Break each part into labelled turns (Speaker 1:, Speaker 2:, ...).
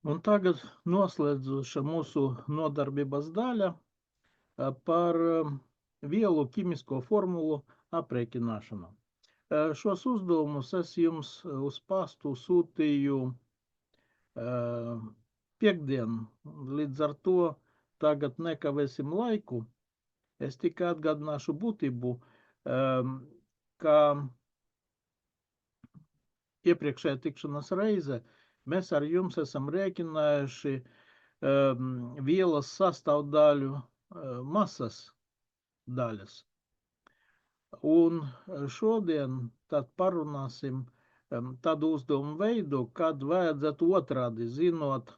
Speaker 1: Un tagad noslēdzoša mūsu nodarbības daļa par vielu ķimisko formulu aprēķināšanu. Šos uzdevumus es jums uz pastu sūtīju piekdien, līdz ar to tagad nekavēsim laiku. Es tikai atgādināšu būtību, ka iepriekšējā tikšanās reize mēs ar jums esam rēķinājuši vielas sastāvdaļu masas daļas. Un šodien tad parunāsim tādu uzdevumu veidu, kad vajadzētu otrādi, zinot,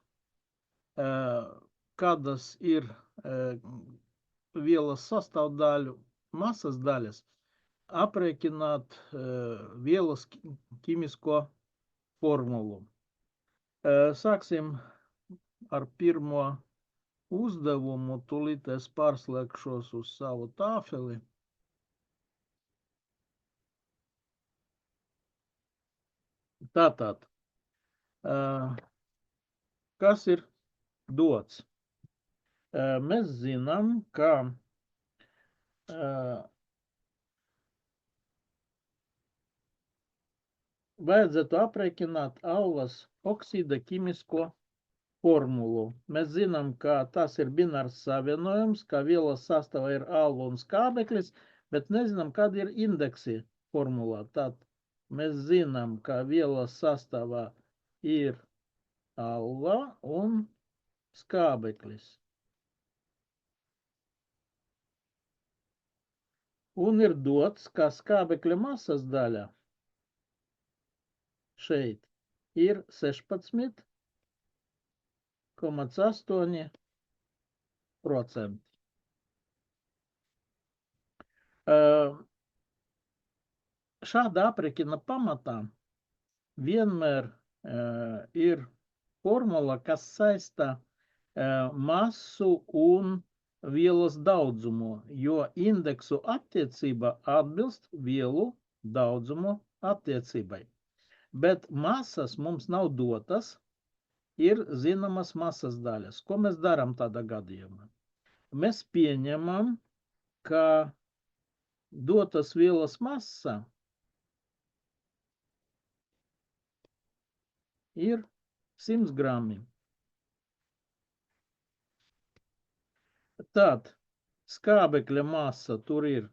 Speaker 1: kādas ir vielas sastāvdaļu masas daļas, aprēķināt vielas ķimisko formulu. Sāksim ar pirmo uzdevumu. Tūlīt es pārslēgšos uz savu tāfeli. Tātad, kas ir dots? Mēs zinām, ka vajadzētu aprēķināt alvas oksīda ķimisko formulu. Mēs zinām, ka tas ir binārs savienojums, ka vielas sastāvā ir alva un skābeklis, bet nezinām, kādi ir indeksi formulā. Tad mēs zinām, ka vielas sastāvā ir alva un skābeklis. Un ir dots, ka skābekļa masas daļa šeit ir 16,8%. Šāda aprēķina pamatā vienmēr ir formula, kas saista masu un vielas daudzumu, jo indeksu attiecība atbilst vielu daudzumu attiecībai. Bet masas mums nav dotas, ir zināmas masas daļas. Ko mēs darām tādā gadījumā? Mēs pieņemam, ka dotas vielas masa ir 100 grami. Tad skābekļa masa tur ir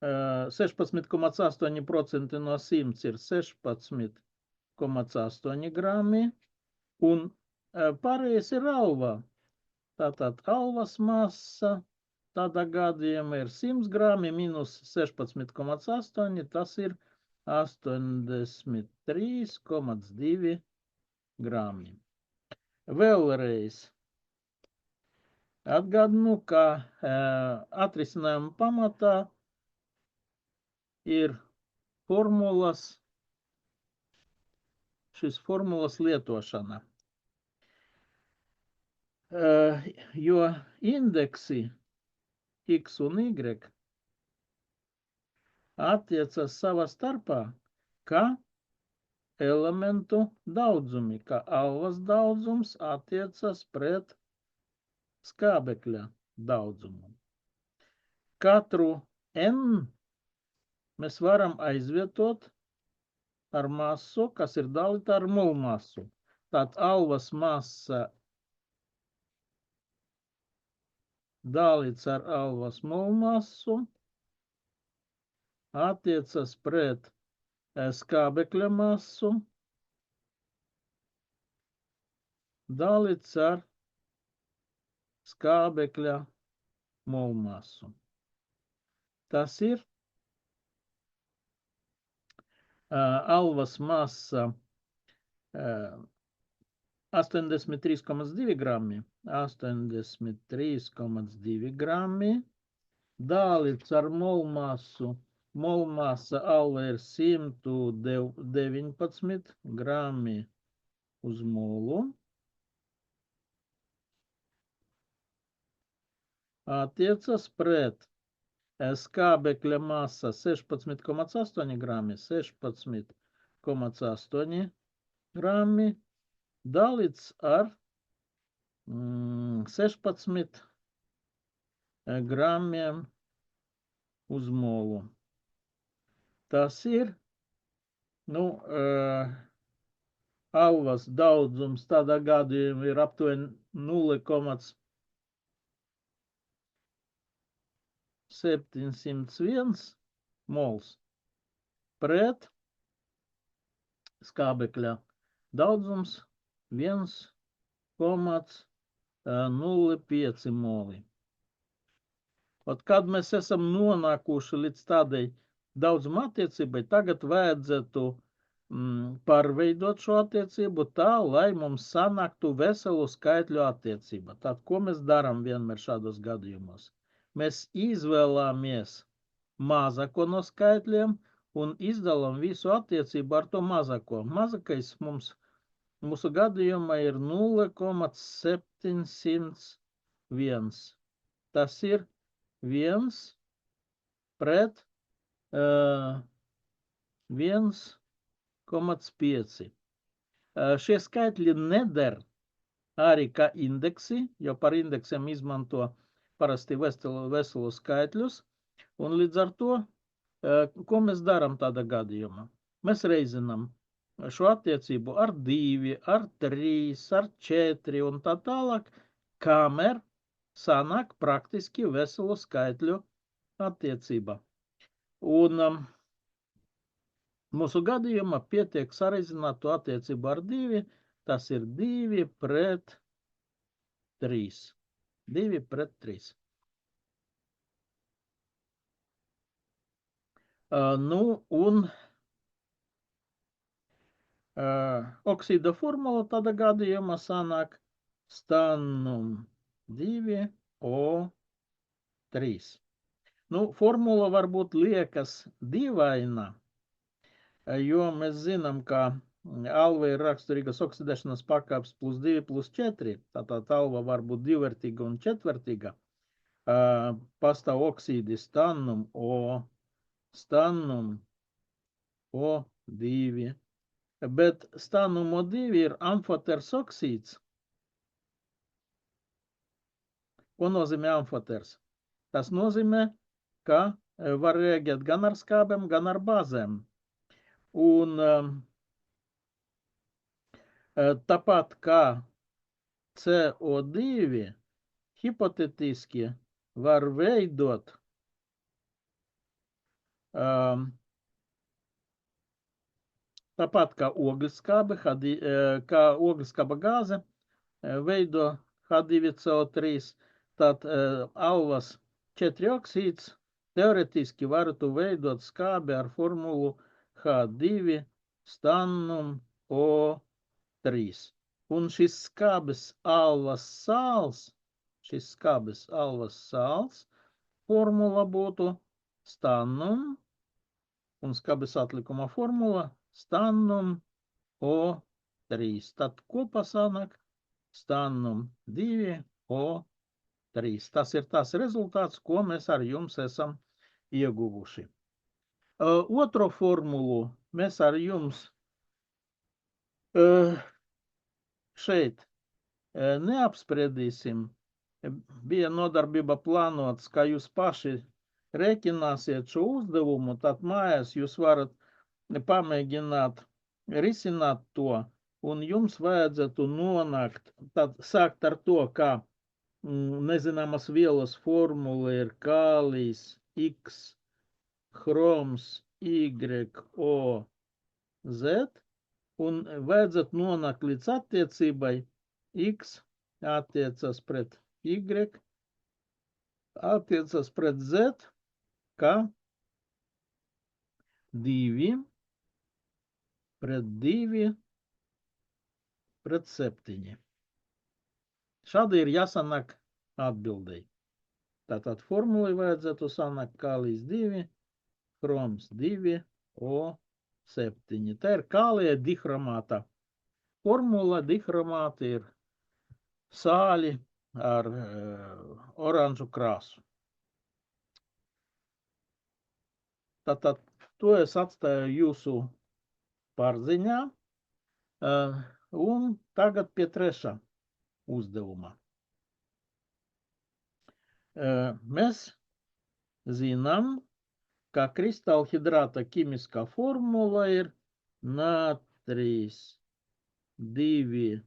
Speaker 1: 16,8% no 100 ir 16,8 grami, un pārējais ir alva. Tātad alvas masa tādā gadījumā ir 100 grami minus 16,8, tas ir 83,2 grami. Vēlreiz atgādinu, ka atrisinājuma pamatā ir šīs formulas lietošana. Jo indeksi X un Y attiecas savā starpā, kā elementu daudzumi, kā alvas daudzums attiecas pret skābekļa daudzumu. Katru N mēs varam aizvietot ar masu, kas ir dalīta ar molu masu. Tātad alvas masa dalīts ar alvas molu masu attiecas pret skābekļa masu dalīts ar skābekļa molu masu. Tas ir alvas masa 83,2 grami, 83,2 grami, dalīts ar molu masu. Molu masa alva ir 119 grami uz molu. Attiecas pret skābekļa masa 16,8 grami, 16,8 grami dalīts ar 16 gramiem uz molu. Tas ir, alvas daudzums tādā gadījumā ir aptuveni 0,701 mols pret skābekļa daudzums 1,05 moli. Ot, kad mēs esam nonākuši līdz tādai daudzuma attiecībai, tagad vajadzētu pārveidot šo attiecību tā, lai mums sanāktu veselu skaitļu attiecība. Tad, ko mēs darām vienmēr šādos gadījumos? Mēs izvēlamies mazāko no skaitļiem un izdalām visu attiecību ar to mazāko. Mazākais mūsu gadījumā ir 0,701. Tas ir 1 pret 1,5. Šie skaitļi neder arī kā indeksi, jo par indeksiem izmanto parasti veselu skaitļus, un līdz ar to, ko mēs darām tādā gadījumā? Mēs reizinām šo attiecību ar 2, ar 3, ar 4 un tā tālāk, kamēr sanāk praktiski veselu skaitļu attiecība. Un mūsu gadījumā pietiek sareizināt to attiecību ar 2, tas ir 2 pret 3. 2 pret 3. Oksīda formula tādā gadījumā sanāk stannum 2O3. Formula varbūt liekas dīvaina, jo mēs zinām, ka alva ir raksturīgas oksidēšanas pakāpes +2 +4, tātad alva var būt divvērtīga un četvērtīga. Pastāv oksīdi stannum O2, bet stannum O2 ir amfoters oksīds. Ko nozīmē amfoters? Tas nozīmē, ka var reaģēt gan ar skābēm, gan ar bāzēm. Un tāpat kā CO2 hipotetiski var veidot tāpat kā ogliskāba gāze veido H2CO3, tad alvas 4 oksīds teoretiski varētu veidot skābi ar formulu H2 stannum O3. Un šis skābes alvas sāls formula būtu stannum un skābes atlikuma formula stannum O3. Tad kopā sanāk stannum 2O3. Tas ir tas rezultāts, ko mēs ar jums esam ieguvuši. Otro formulu mēs ar jums šeit neapspriedīsim. Bija nodarbība plānots, ka jūs paši rēķināsiet šo uzdevumu, tad mājās jūs varat pamēģināt risināt to, un jums vajadzētu nonākt, tad sākt ar to, ka nezināmas vielas formula ir kālijs X, chroms Y, O, Z, un vajadzētu nonākt līdz attiecībai X attiecas pret Y, attiecas pret Z, kā 2 pret 2 pret 7. Šādi ir jāsanāk atbildēji. Tātad formulai vajadzētu sanākt kālijs 2, chroms 2, O7. Tā ir kālija dihromāta formula. Dihromāti ir sāļi ar oranžu krāsu. Tātad to es atstāju jūsu pārziņā. un tagad pie trešā uzdevuma. Mēs zinām, ka kristālhidrāta ķimiskā formula ir natrijs 2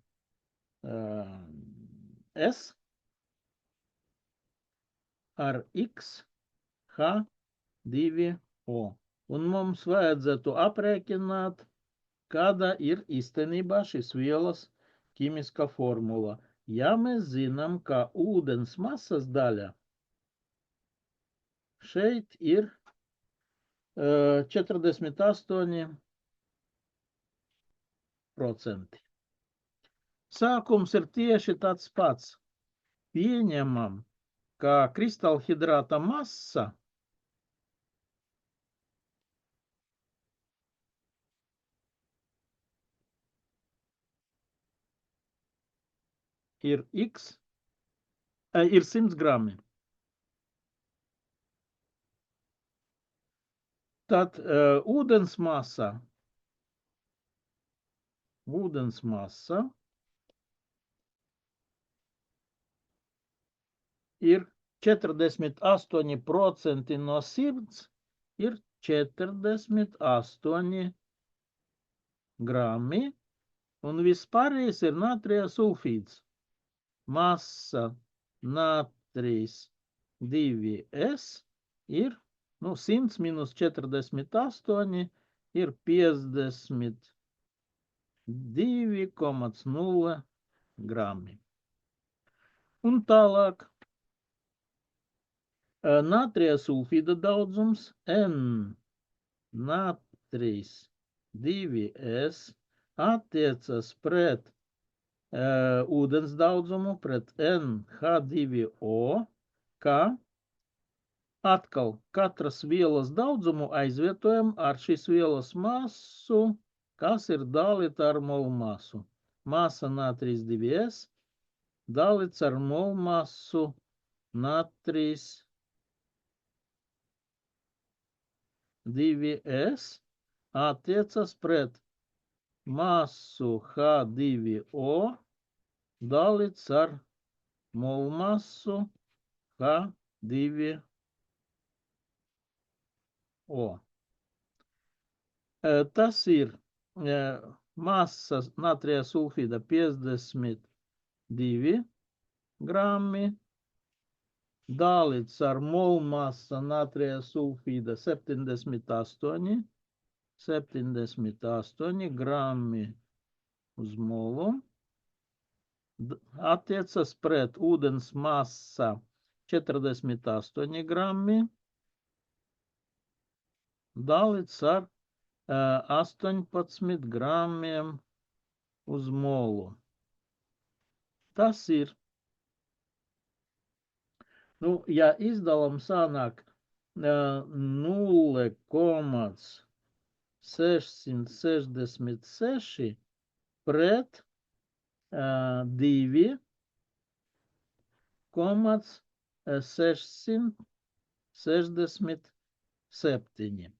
Speaker 1: S ar X H2O. Un mums vajadzētu aprēķināt, kāda ir īstenībā šīs vielas ķimiskā formula. Ja mēs zinām, ka ūdens masas daļa šeit ir 48%. Sākums ir tieši tāds pats. Pieņemam, ka kristālhidrāta masa ir 100 grami. Tad ūdens masa ir 48% no 100 ir 48 grami, un vispārējais ir natrija sulfīds. Masa natrijs 2S ir 100 minus 48 ir 52,0 grami. Un tālāk. Natrija sulfīda daudzums N natrijs 2S attiecas pret ūdens daudzumu, pret NH2O, kā atkal katras vielas daudzumu aizvietojam ar šīs vielas masu, kas ir dalīta ar molu masu. Masa natrijs 2S dalīts ar molu masu natrijs 2S attiecas pret masu H2O dalīts ar molu masu H2O. Tas ir masa natrija sulfīda 52 grami, dalīts ar molu masa natrija sulfīda 78 grami uz molu, attiecas pret ūdens masa 48 grami, dalīts ar 18 gramiem uz molu. Tas ir. Ja izdalam sanāk 0,666 pret 2,667.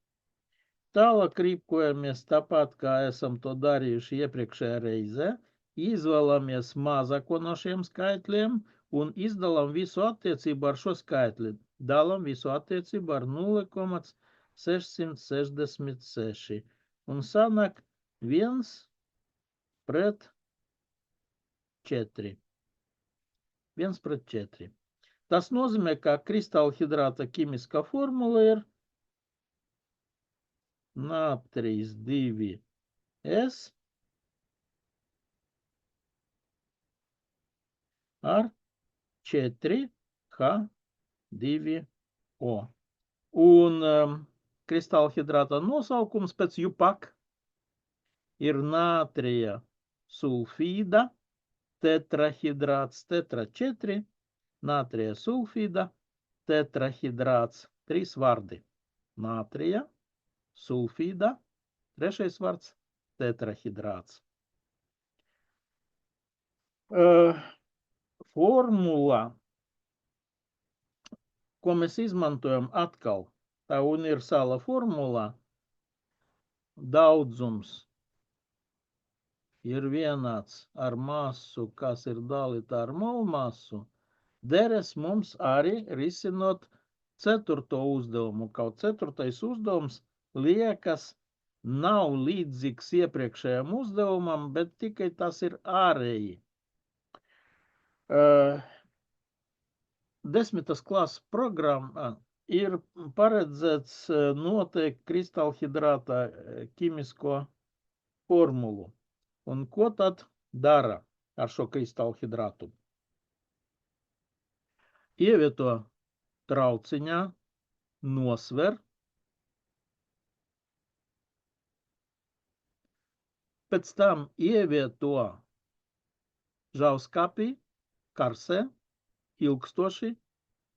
Speaker 1: Tālāk rīkojamies tāpat, kā esam to darījuši iepriekšējā reizē. Izvēlamies mazāko no šiem skaitļiem un izdalam visu attiecību ar šo skaitli. Dalam visu attiecību ar 0,666. Un sanāk 1 pret 4. 1 pret 4. Tas nozīmē, ka kristālhidrāta ķimiskā formula ir natrijs 2S ar 4H2O. Un kristālhidrāta nosaukums pēc JUPAK ir natrija sulfīda tetrahidrāts tetra 4, natrija sulfīda tetrahidrāts 3 vārdi. Natrija sulfīda, trešais vārds tetrahidrāts. Formula, ko mēs izmantojam atkal, tā universāla formula, daudzums ir vienāds ar masu, kas ir dalīta ar molu masu, deres mums arī risinot ceturto uzdevumu. Kaut ceturtais uzdevums liekas nav līdzīgs iepriekšējam uzdevumam, bet tikai tas ir ārēji. 10. klases programmā ir paredzēts noteikt kristālhidrāta ķimisko formulu. Un ko tad dara ar šo kristālhidrātu? Ievieto trauciņā, nosver, pēc tam ievieto žauskapī, karsē, ilgstoši,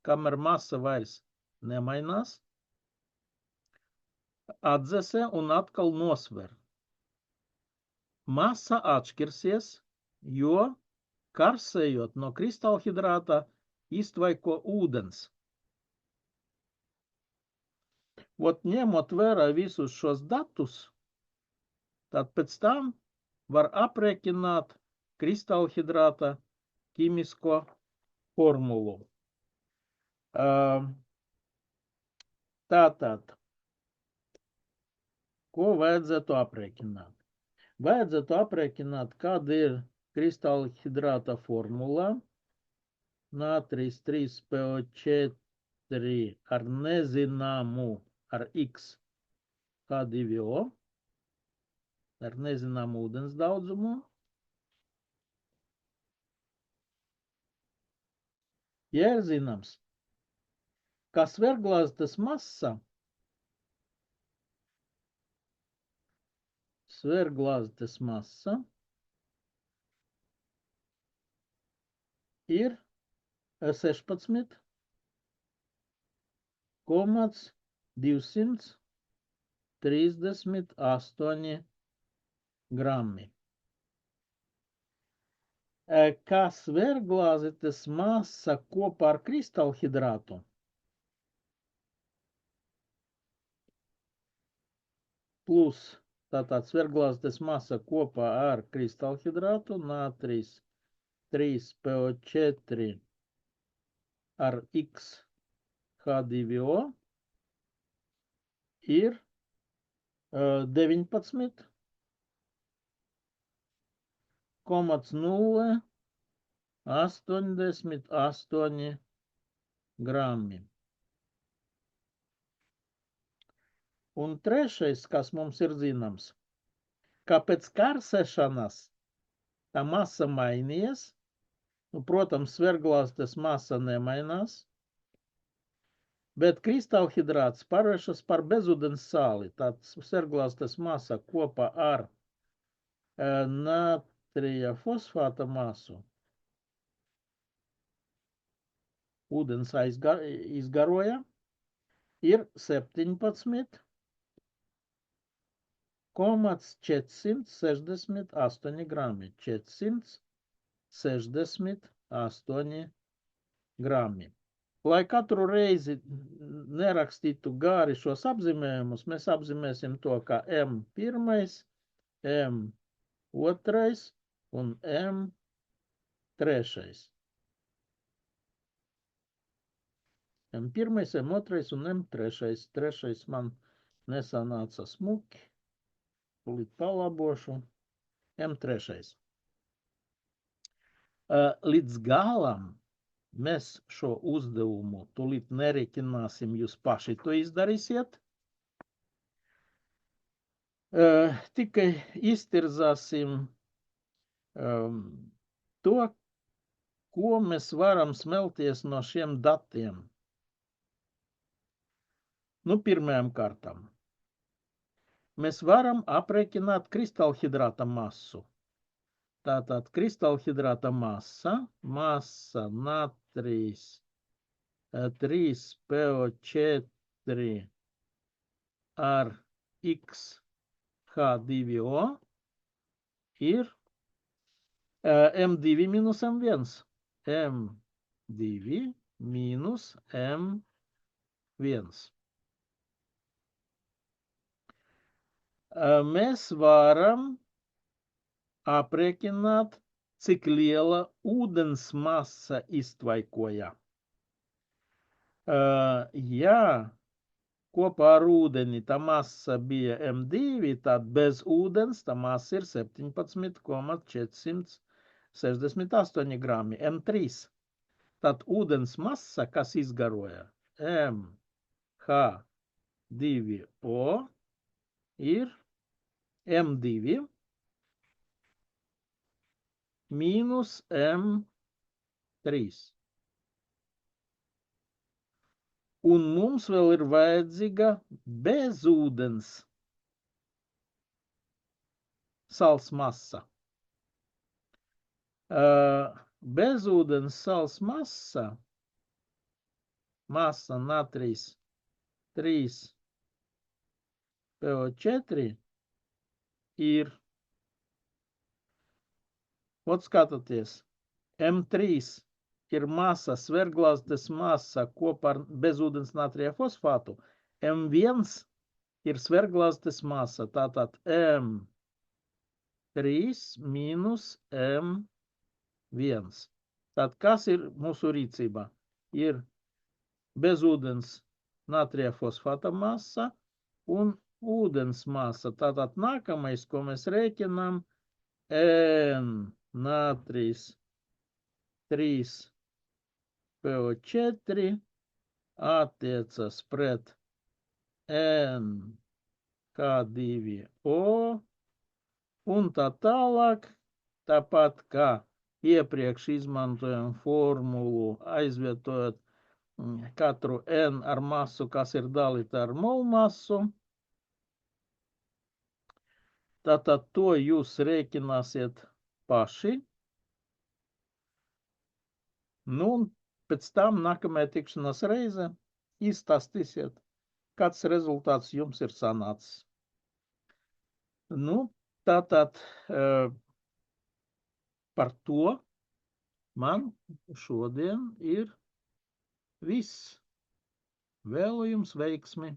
Speaker 1: kamēr masa vairs nemainās, atdzesē un atkal nosver. Masa atšķirsies, jo karsējot no kristālhidrāta iztvaiko ūdens. Vot ņemot vērā visus šos datus, tad pēc tam var aprēķināt kristālhidrāta ķimisko formulu. Tātad, ko vajadzētu aprēķināt? Vajadzētu aprēķināt, kāda ir kristālhidrāta formula. Natrijs 3PO4 ar nezināmu, ar X H2O, ar nezināmu ūdens daudzumu. Ja ir zināms, ka sverglāzes masa ir 16,238 grami. Kā sverglāzes masa kopā ar kristālhidrātu plus tātad sverglāzes masa kopā ar kristālhidrātu natrijs 3PO4 ar X H2O ir 19,088 grami. Un trešais, kas mums ir zināms, ka pēc karsēšanas tā masa mainījies, protams, sverglāzes masa nemainās, bet kristālhidrāts pārvēršas par bezūdens sāli. Tad sverglāzes masa kopā ar natrija fosfāta masu ūdens izgaroja, ir 17,468 grami. 468 grami. Lai katru reizi nerakstītu gāri šos apzīmējumus, mēs apzīmēsim to kā M1, M2 un M3. M1, M2 un M3. Trešais man nesanāca smuki. Tūlīt palabošu. M3. Līdz galam mēs šo uzdevumu tūlīt nerekināsim, jūs paši to izdarīsiet. Tikai iztirzāsim to, ko mēs varam smelties no šiem datiem. Pirmajām kārtām. Mēs varam aprēķināt kristālhidrāta masu. Tātad kristālhidrāta masa natrijs 3PO4 ar X H2O ir M2 minus M1. M2 minus M1. Mēs varam aprēķināt, cik liela ūdens masa iztvaikoja. Ja kopā ar ūdeni tā masa bija M2, tad bez ūdens tā masa ir 17,468 grami, M3. Tad ūdens masa, kas izgaroja MH2O, ir M2 mīnus M3. Un mums vēl ir vajadzīga bezūdens sals masa. Bezūdens sals masa natrijs 3PO4 ir, skatāties, M3 ir masa, sverglāzdes masa kopā ar bezūdens natrija fosfātu, M1 ir sverglāzdes masa, tātad M3 mīnus M1. Tad kas ir mūsu rīcībā? Ir bezūdens natrija fosfāta masa un ūdens masa. Tātad nākamais, ko mēs rēķinām, N natrijs 3PO4 attiecas pret NH2O un tā tālāk, tāpat kā iepriekš izmantojam formulu, aizvietojot katru N ar masu, kas ir dalīta ar molu masu. Tātad to jūs rēķināsiet paši. Nu, un pēc tam nākamajā tikšanās reize izstāstīsiet, kāds rezultāts jums ir sanācis. Nu, tātad par to man šodien ir viss. Vēlu jums veiksmi!